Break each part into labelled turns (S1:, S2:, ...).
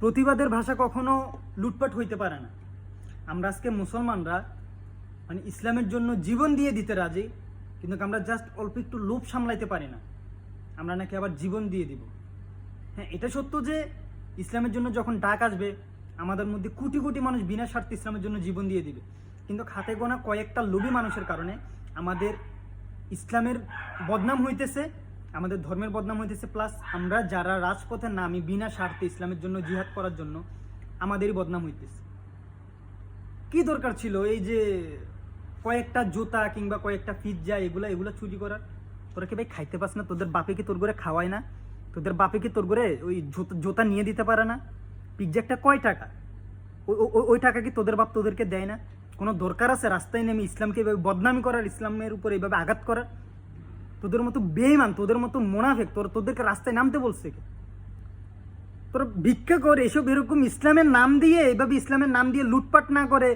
S1: প্রতিবাদের ভাষা কখনো লুটপাট হইতে পারে না। আমরা আজকে মুসলমানরা মানে ইসলামের জন্য জীবন দিয়ে দিতে রাজি, কিন্তু আমরা জাস্ট অল্প একটু লোভ সামলাইতে পারি না, আমরা নাকি আবার জীবন দিয়ে দিব। হ্যাঁ, এটা সত্য যে ইসলামের জন্য যখন ডাক আসবে আমাদের মধ্যে কোটি কোটি মানুষ বিনা স্বার্থে ইসলামের জন্য জীবন দিয়ে দিবে, কিন্তু খাতে গোনা কয়েকটা লোভী মানুষের কারণে আমাদের ইসলামের বদনাম হইতেছে, আমাদের ধর্মের বদনাম হইতেছে, প্লাস আমরা যারা রাজপথে নামি বিনা স্বার্থে ইসলামের জন্য জিহাদ করার জন্য আমাদেরই বদনাম হইতেছে। কি দরকার ছিল এই যে কয়েকটা জুতা কিংবা কয়েকটা পিৎজা এগুলা চুরি করার? তোরা কি ভাই খাইতে পাস না? তোদের বাপে কি তোর করে খাওয়ায় না? তোদের বাপে কি তোর করে ওই জুতা নিয়ে দিতে পারে না? পিৎজা একটা কয় টাকা? ওই টাকা কি তোদের বাপ তোদেরকে দেয় না? কোনো দরকার আছে রাস্তায় নেমে ইসলামকে এইভাবে বদনামি করার, ইসলামের উপর এইভাবে আঘাত করার? তোদের মতো বেঈমান, তোদের মতো মুনাফিক তোদেরকে রাস্তায় নামতে বলছে কে? তোরা ভিক্ষা করে এসব এরকম ইসলামের নাম দিয়ে এইভাবে ইসলামের নাম দিয়ে লুটপাট না করে,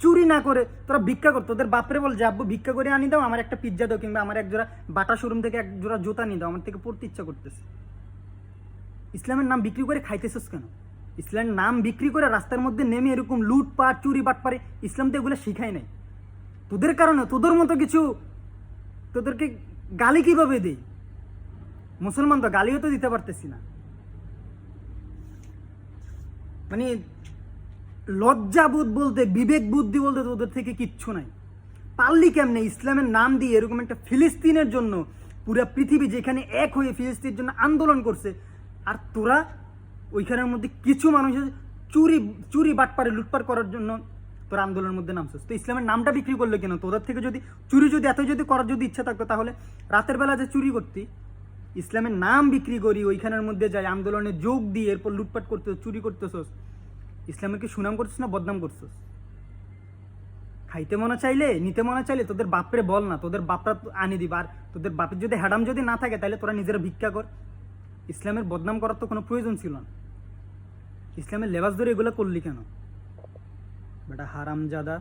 S1: চুরি না করে তোরা ভিক্ষা কর। তোদের বাপরে বল যে আব্বু ভিক্ষা করে আনি দাও, আমার একটা পিৎজা দাও, কিংবা আমার এক জোড়া বাটা শোরুম থেকে এক জোড়া জুতা নিয়ে দাও, আমার থেকে পড়তে ইচ্ছা করতেছে। ইসলামের নাম বিক্রি করে খাইতেছিস কেন? ইসলামের নাম বিক্রি করে রাস্তার মধ্যে নেমে এরকম লুটপাট চুরি বাটপারে, ইসলাম তো এগুলো শিখাই নাই। তোদের কারণে তোদের মতো কিছু তোদেরকে গালি কিভাবে দেই? মুসলমান তো গালিও তো দিতে পারতেছি না। মানে লজ্জাবোধ বলতে, বিবেক বুদ্ধি বলতে তোদের থেকে কিচ্ছু নাই। পারলি কেমনে ইসলামের নাম দিয়ে এরকম একটা ফিলিস্তিনের জন্য, পুরো পৃথিবী যেখানে এক হয়ে ফিলিস্তিনের জন্য আন্দোলন করছে, আর তোরা ওইখানের মধ্যে কিছু মানুষের চুরি চুরি বাটপারে লুটপাট করার জন্য তোরা আন্দোলনের মধ্যে নামছিস। তো ইসলামের নামটা বিক্রি করলে কেন? তোদের থেকে যদি চুরি যদি এত যদি করার যদি ইচ্ছা থাকতো, তাহলে রাতের বেলা যে চুরি করতি, ইসলামের নাম বিক্রি করি ওইখানের মধ্যে যাই আন্দোলনে যোগ দিয়ে এরপর লুটপাট করতে চুরি করতেছস, ইসলামের কি সুনাম করছিস না বদনাম করছিস? খাইতে মনে চাইলে, নিতে মনে চাইলে তোদের বাপরে বল না, তোদের বাপরা আনি দিবা। আর তোদের বাপের যদি হ্যাডাম যদি না থাকে, তাহলে তোরা নিজেরা ভিক্ষা কর। ইসলামের বদনাম করার তো কোনো প্রয়োজন ছিল না। ইসলামের লেবাস ধরে এগুলো করলি কেন বেটা হারামজাদা?